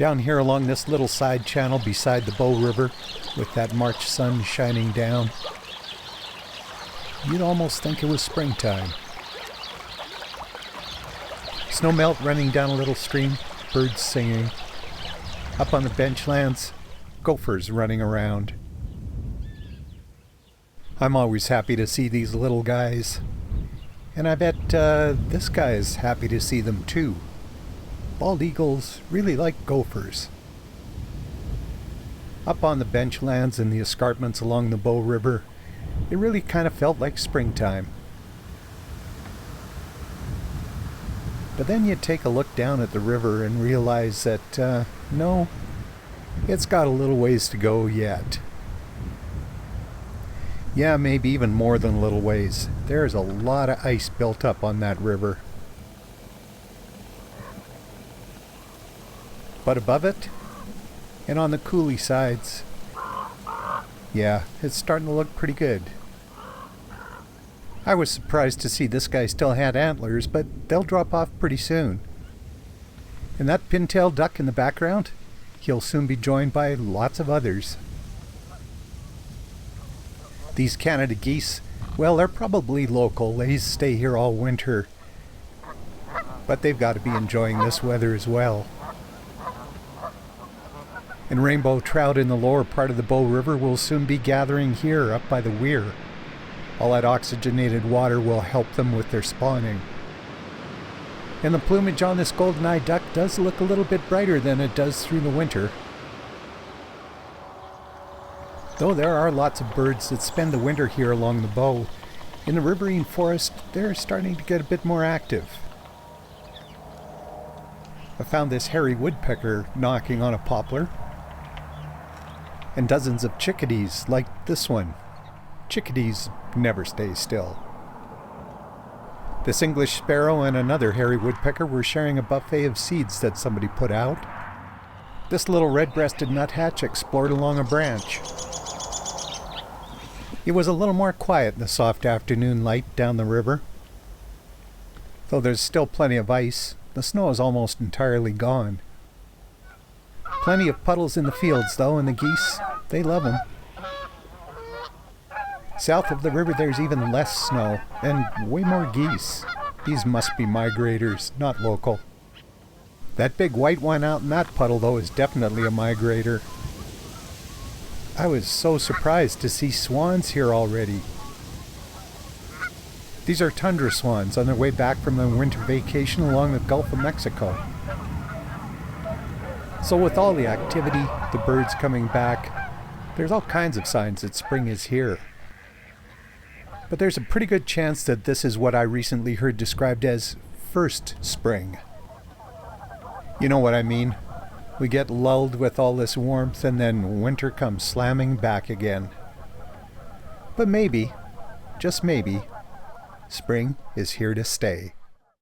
Down here along this little side channel beside the Bow River, with that March sun shining down, you'd almost think it was springtime. Snowmelt running down a little stream, birds singing. Up on the benchlands, gophers running around. I'm always happy to see these little guys. And I bet this guy is happy to see them too. Bald eagles really like gophers. Up on the benchlands and the escarpments along the Bow River, it really kind of felt like springtime. But then you take a look down at the river and realize that, no, it's got a little ways to go yet. Yeah, maybe even more than a little ways. There's a lot of ice built up on that river. But above it, and on the coulee sides, yeah, it's starting to look pretty good. I was surprised to see this guy still had antlers, but they'll drop off pretty soon. And that pintail duck in the background, he'll soon be joined by lots of others. These Canada geese, well, they're probably local. They stay here all winter. But they've got to be enjoying this weather as well. And rainbow trout in the lower part of the Bow River will soon be gathering here up by the weir. All that oxygenated water will help them with their spawning. And the plumage on this golden-eye duck does look a little bit brighter than it does through the winter. Though there are lots of birds that spend the winter here along the Bow, in the riverine forest they're starting to get a bit more active. I found this hairy woodpecker knocking on a poplar, and dozens of chickadees like this one. Chickadees never stay still. This English sparrow and another hairy woodpecker were sharing a buffet of seeds that somebody put out. This little red-breasted nuthatch explored along a branch. It was a little more quiet in the soft afternoon light down the river. Though there's still plenty of ice, the snow is almost entirely gone. Plenty of puddles in the fields though, and the geese, they love them. South of the river there's even less snow, and way more geese. These must be migrators, not local. That big white one out in that puddle though is definitely a migrator. I was so surprised to see swans here already. These are tundra swans on their way back from their winter vacation along the Gulf of Mexico. So with all the activity, the birds coming back, there's all kinds of signs that spring is here. But there's a pretty good chance that this is what I recently heard described as first spring. You know what I mean? We get lulled with all this warmth and then winter comes slamming back again. But maybe, just maybe, spring is here to stay.